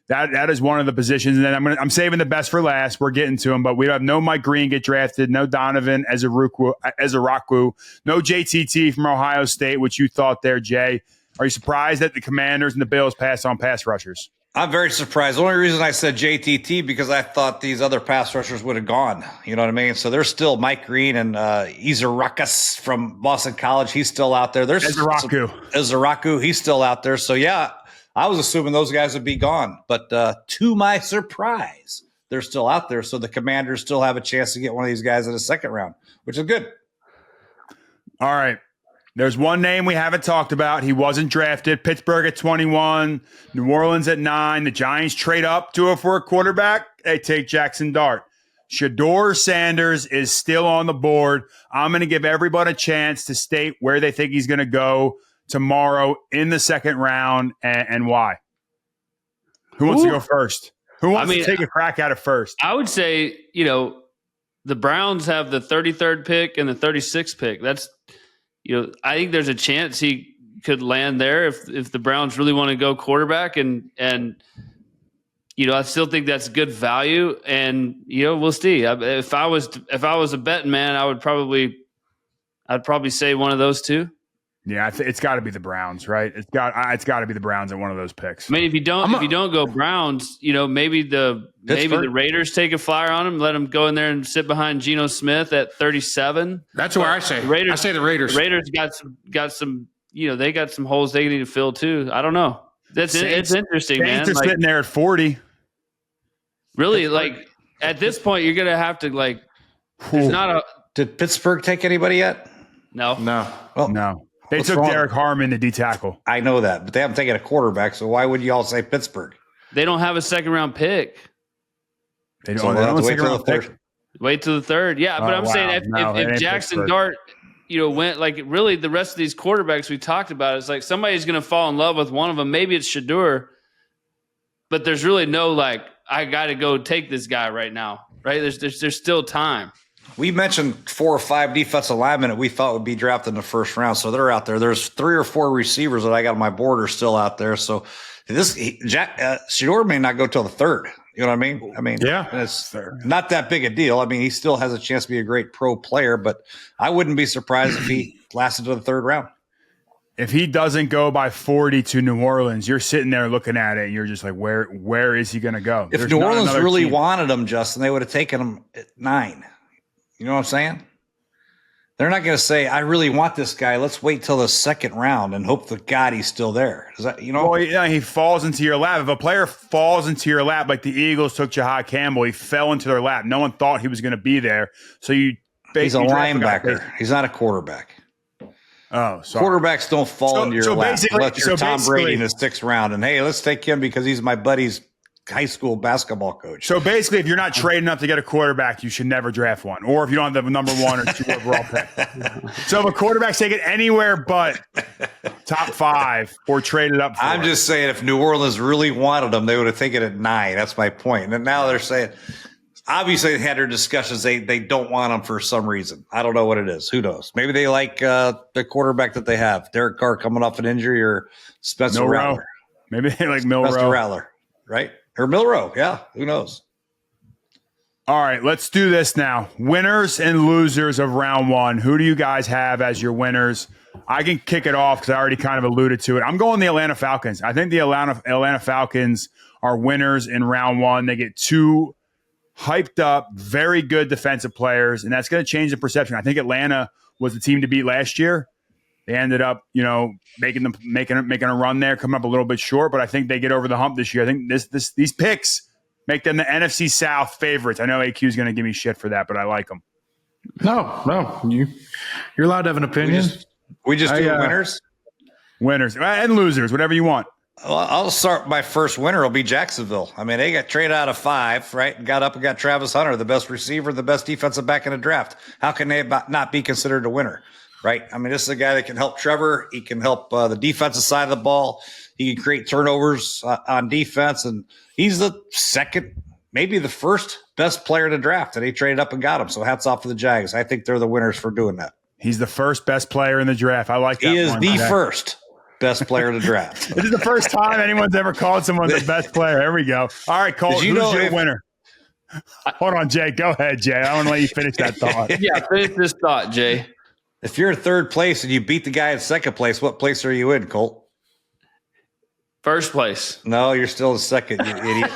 that is one of the positions. And then I'm saving the best for last. We're getting to him, but we have no Mike Green get drafted, no Donovan Ezaraku, no JTT from Ohio State, which you thought there, Jay. Are you surprised that the Commanders and the Bills passed on pass rushers? I'm very surprised. The only reason I said JTT because I thought these other pass rushers would have gone. You know what I mean? So there's still Mike Green and Ezaraku from Boston College. He's still out there. There's Ezaraku. He's still out there. So, yeah, I was assuming those guys would be gone. But to my surprise, they're still out there. So the Commanders still have a chance to get one of these guys in the second round, which is good. All right. There's one name we haven't talked about. He wasn't drafted. Pittsburgh at 21, New Orleans at 9. The Giants trade up to him for a quarterback. They take Jackson Dart. Sheduer Sanders is still on the board. I'm going to give everybody a chance to state where they think he's going to go tomorrow in the second round and why. Who wants to go first? Who wants to take a crack at it first? I would say, the Browns have the 33rd pick and the 36th pick. That's I think there's a chance he could land there if the Browns really want to go quarterback, and I still think that's good value. And we'll see. If I was a betting man, I'd probably say one of those two. Yeah, it's got to be the Browns, right? It's got to be the Browns at one of those picks. I mean, if you don't go Browns, maybe the Raiders take a flyer on him, let him go in there and sit behind Geno Smith at 37. That's where I say. I say the Raiders. The Raiders got some. They got some holes they need to fill too. I don't know. It's interesting, man. They're sitting there at 40. Really, at this point, you're gonna have to There's not a. Did Pittsburgh take anybody yet? No. Well, no. They took Derek Harmon to D-tackle. I know that, but they haven't taken a quarterback, so why would you all say Pittsburgh? They don't have a second-round pick. They don't have a second-round pick? Wait till the third. Yeah, but I'm saying if Jackson Dart, went really the rest of these quarterbacks we talked about, it's like somebody's going to fall in love with one of them. Maybe it's Sheduer, but there's really no I got to go take this guy right now, right? There's still time. We mentioned 4 or 5 defensive linemen that we thought would be drafted in the first round, so they're out there. There's 3 or 4 receivers that I got on my board are still out there. So Sheduer may not go till the third. You know what I mean? I mean, Yeah. it's not that big a deal. I mean, he still has a chance to be a great pro player, but I wouldn't be surprised if he lasted to the third round. If he doesn't go by 40 to New Orleans, you're sitting there looking at it and you're just like, where is he going to go? If There's New not Orleans another really team. wanted him, Justin, they would have taken him at 9. You know what I'm saying? They're not going to say, I really want this guy. Let's wait till the second round and hope to God he's still there. Is that, you know? Well, yeah, he falls into your lap. If a player falls into your lap, like the Eagles took Jahad Campbell, he fell into their lap. No one thought he was going to be there. So you He's a basically draft linebacker. He's not a quarterback. Oh, sorry. Quarterbacks don't fall into your lap unless you're Tom Brady in the 6th round. And, hey, let's take him because he's my buddy's high school basketball coach. So basically, if you're not trading up to get a quarterback, you should never draft one. Or if you don't have the number 1 or 2 overall pick. So if a quarterback's taken anywhere but top 5 or traded up for I'm just saying, if New Orleans really wanted him, they would have taken it at 9. That's my point. And now they're saying, obviously they had their discussions. They don't want him for some reason. I don't know what it is. Who knows? Maybe they like the quarterback that they have. Derek Carr coming off an injury or Spencer Rattler. Maybe they like Milrow. Spencer Rattler, right? Or Milrow. Yeah, who knows? All right, let's do this now. Winners and losers of round 1. Who do you guys have as your winners? I can kick it off because I already kind of alluded to it. I'm going the Atlanta Falcons. I think the Atlanta Falcons are winners in round 1. They get 2 hyped up, very good defensive players, and that's going to change the perception. I think Atlanta was the team to beat last year. They ended up, making a run there, coming up a little bit short, but I think they get over the hump this year. I think these picks make them the NFC South favorites. I know AQ is going to give me shit for that, but I like them. No, you're allowed to have an opinion. We just do winners and losers, whatever you want. Well, I'll start. My first winner will be Jacksonville. I mean, they got traded out of 5, right? And got up and got Travis Hunter, the best receiver, the best defensive back in the draft. How can they not be considered a winner, right? I mean, this is a guy that can help Trevor. He can help the defensive side of the ball. He can create turnovers on defense. And he's the second, maybe the first best player in the draft. And they traded up and got him. So hats off to the Jags. I think they're the winners for doing that. He's the first best player in the draft. I like that. He is the first best player in the draft. This is the first time anyone's ever called someone the best player. There we go. All right, Colt, who's your winner? Hold on, Jay. Go ahead, Jay. I want to let you finish that thought. Yeah, finish this thought, Jay. If you're in 3rd place and you beat the guy in 2nd place, what place are you in, Colt? First place. No, you're still in 2nd, you idiot.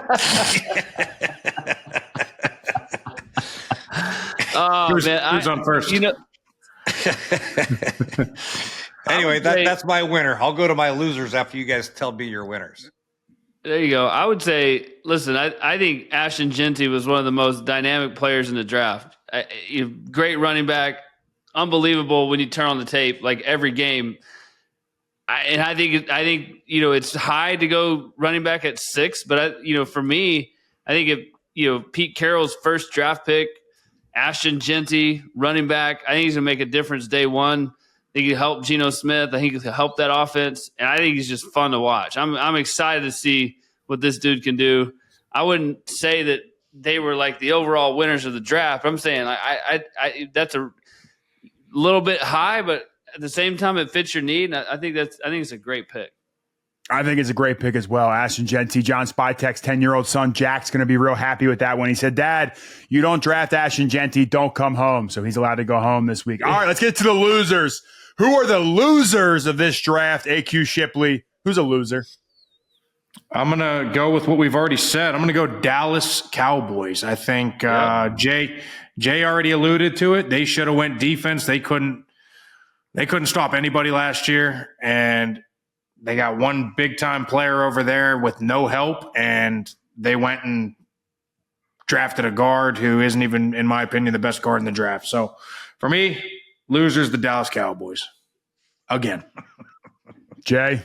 Who's on first? Anyway, that's my winner. I'll go to my losers after you guys tell me your winners. There you go. I would say, listen, I think Ashton Genty was one of the most dynamic players in the draft. Great running back, unbelievable when you turn on the tape, like every game. I think it's high to go running back at 6, but for me, I think if Pete Carroll's first draft pick, Ashton Genty, running back, I think he's gonna make a difference day 1. I think he'll help Geno Smith. I think he'll help that offense, and I think he's just fun to watch. I'm excited to see what this dude can do. I wouldn't say that they were like the overall winners of the draft. I'm saying I that's a little bit high, but at the same time, it fits your need. And I think it's a great pick. I think it's a great pick as well. Ashton Genty, John Spytek's 10-year-old son, Jack's going to be real happy with that when he said, Dad, you don't draft Ashton Genty, don't come home. So he's allowed to go home this week. All right, let's get to the losers. Who are the losers of this draft? AQ Shipley. Who's a loser? I'm going to go with what we've already said. I'm going to go Dallas Cowboys. I think Jay already alluded to it. They should have went defense. They couldn't stop anybody last year, and they got one big-time player over there with no help, and they went and drafted a guard who isn't even, in my opinion, the best guard in the draft. So, for me, losers, the Dallas Cowboys. Again. Jay?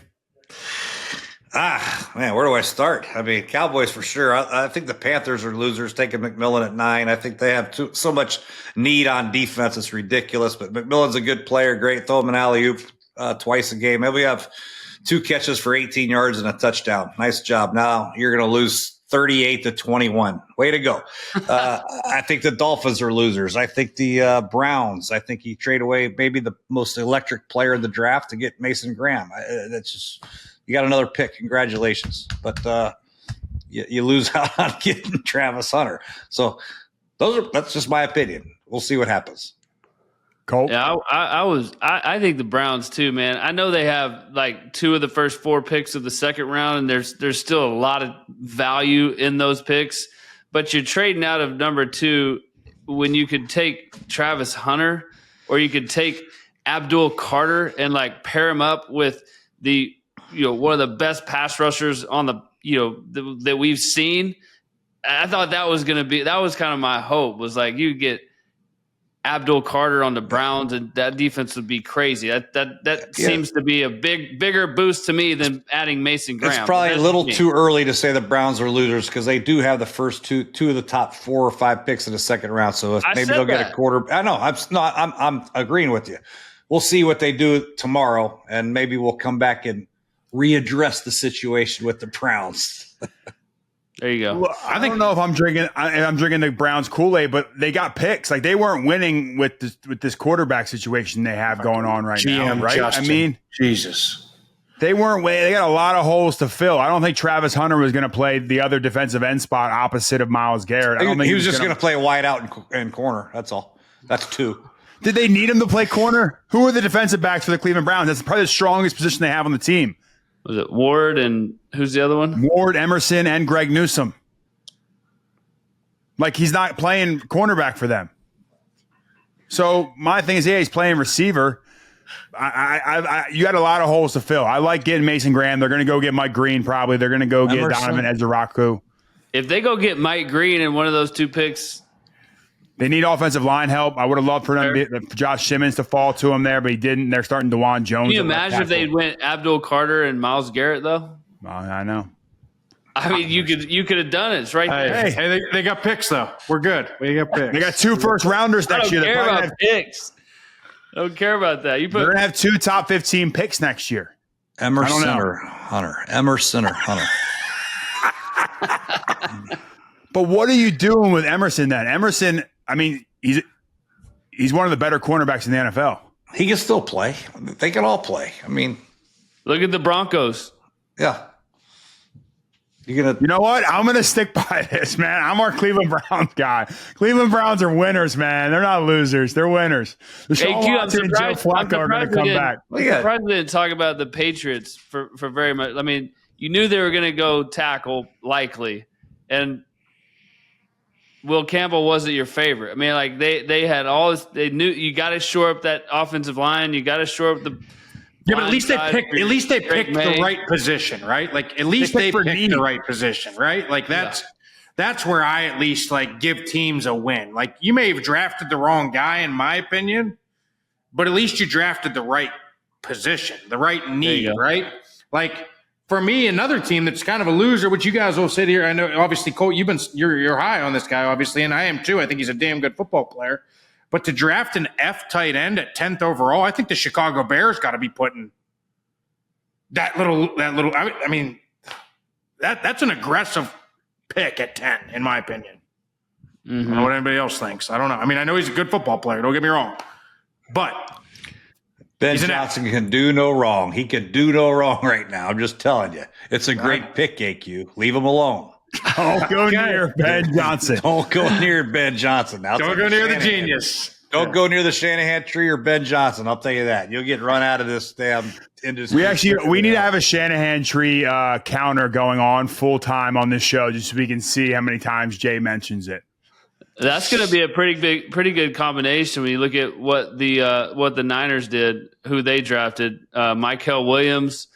Man, where do I start? I mean, Cowboys for sure. I think the Panthers are losers, taking McMillan at 9. I think they have so much need on defense. It's ridiculous, but McMillan's a good player. Great. Throw him an alley-oop twice a game. Maybe we have 2 catches for 18 yards and a touchdown. Nice job. Now you're going to lose 38-21. Way to go. I think the Dolphins are losers. I think the Browns, I think you trade away maybe the most electric player in the draft to get Mason Graham. That's just, you got another pick. Congratulations. But you lose out on getting Travis Hunter. So that's just my opinion. We'll see what happens. Colt? Yeah, I think the Browns too, man. I know they have like 2 of the first 4 picks of the second round, and there's still a lot of value in those picks. But you're trading out of number 2 when you could take Travis Hunter, or you could take Abdul Carter and like pair him up with the one of the best pass rushers on the that we've seen. I thought that was kind of my hope, was like you get Abdul Carter on the Browns, and that defense would be crazy. That seems to be a bigger boost to me than adding Mason Graham. It's probably a little too early to say the Browns are losers because they do have the first two of the top 4 or 5 picks in the second round. So maybe they'll get a quarter. I know I'm agreeing with you. We'll see what they do tomorrow, and maybe we'll come back and readdress the situation with the Browns. There you go. Well, I don't know if I'm drinking the Browns Kool-Aid, but they got picks. Like they weren't winning with this quarterback situation they have going on right now, right? Justin. I mean, Jesus. they weren't winning. They got a lot of holes to fill. I don't think Travis Hunter was going to play the other defensive end spot opposite of Myles Garrett. I don't think he was just going to play wide out and corner. That's all. That's 2. Did they need him to play corner? Who are the defensive backs for the Cleveland Browns? That's probably the strongest position they have on the team. Was it Ward and who's the other one? Ward, Emerson, and Greg Newsome. Like he's not playing cornerback for them. So my thing is, he's playing receiver. You got a lot of holes to fill. I like getting Mason Graham. They're going to go get Mike Green probably. They're going to go get Donovan Ezeraku. If they go get Mike Green in one of those 2 picks, they need offensive line help. I would have loved for Josh Simmons to fall to him there, but he didn't. They're starting DeJuan Jones. Can you imagine if they went Abdul Carter and Myles Garrett though? I know. I mean, you could have done it. It's right there. Hey, they got picks though. We're good. We got picks. They got 2 first rounders next year. I don't care about picks. I don't care about that. They're gonna have 2 top 15 picks next year. Emerson or Hunter. Emerson or Hunter. But what are you doing with Emerson then? Emerson, I mean, he's one of the better cornerbacks in the NFL. He can still play. They can all play. I mean, look at the Broncos. Yeah. You know what? I'm going to stick by this, man. I'm our Cleveland Browns guy. Cleveland Browns are winners, man. They're not losers. They're winners. I'm surprised are going to come back. I'm surprised we didn't talk about the Patriots for very much. I mean, you knew they were going to go tackle likely, and Will Campbell wasn't your favorite. I mean, like they had all this. They knew you got to shore up that offensive line. You got to shore up the. Yeah, but at least they picked the right position, right? Like at least they picked the right position, right? Like that's where I at least like give teams a win. Like you may have drafted the wrong guy, in my opinion, but at least you drafted the right position, the right need, right? Like for me, another team that's kind of a loser, which you guys will sit here. I know, obviously, Colt, you're high on this guy, obviously, and I am too. I think he's a damn good football player. But to draft an F tight end at 10th overall, I think the Chicago Bears got to be putting that little. I mean, that's an aggressive pick at 10, in my opinion. Mm-hmm. I don't know what anybody else thinks. I don't know. I mean, I know he's a good football player. Don't get me wrong, but Ben Johnson can do no wrong. He can do no wrong right now. I'm just telling you, it's a great pick, AQ. Leave him alone. Don't go near Ben Johnson. Don't go near Ben Johnson. Don't go near the genius. Don't go near the Shanahan tree or Ben Johnson. I'll tell you that. You'll get run out of this damn industry. We need to have a Shanahan tree counter going on full time on this show, just so we can see how many times Jay mentions it. That's going to be a pretty good combination when you look at what the Niners did, who they drafted, Mykel Williams,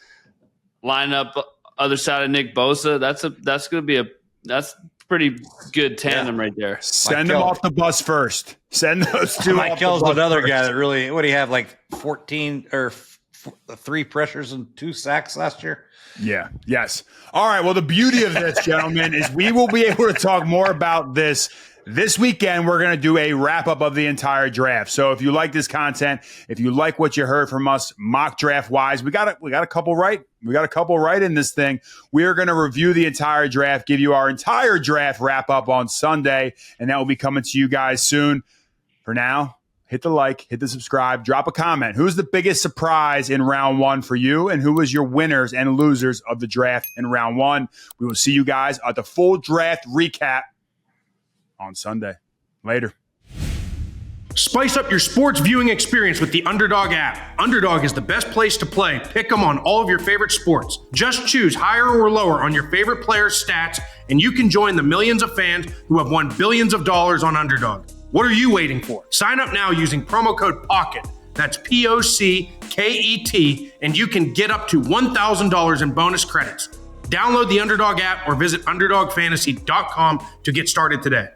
line up other side of Nick Bosa. That's going to be that's pretty good tandem right there. Send them off the bus first. Send those 2. Mykel's another guy that really. What do you have, like 14 or 3 pressures and 2 sacks last year? Yeah. Yes. All right. Well, the beauty of this, gentlemen, is we will be able to talk more about this weekend. We're going to do a wrap-up of the entire draft. So if you like this content, if you like what you heard from us mock draft-wise, we got a couple right. We got a couple right in this thing. We are going to review the entire draft, give you our entire draft wrap-up on Sunday, and that will be coming to you guys soon. For now, hit the like, hit the subscribe, drop a comment. Who's the biggest surprise in round one for you? And who was your winners and losers of the draft in round one? We will see you guys at the full draft recap on Sunday. Later. Spice up your sports viewing experience with the Underdog app. Underdog is the best place to play. Pick 'em on all of your favorite sports. Just choose higher or lower on your favorite players' stats, and you can join the millions of fans who have won billions of dollars on Underdog. What are you waiting for? Sign up now using promo code POCKET. That's POCKET, and you can get up to $1,000 in bonus credits. Download the Underdog app or visit UnderdogFantasy.com to get started today.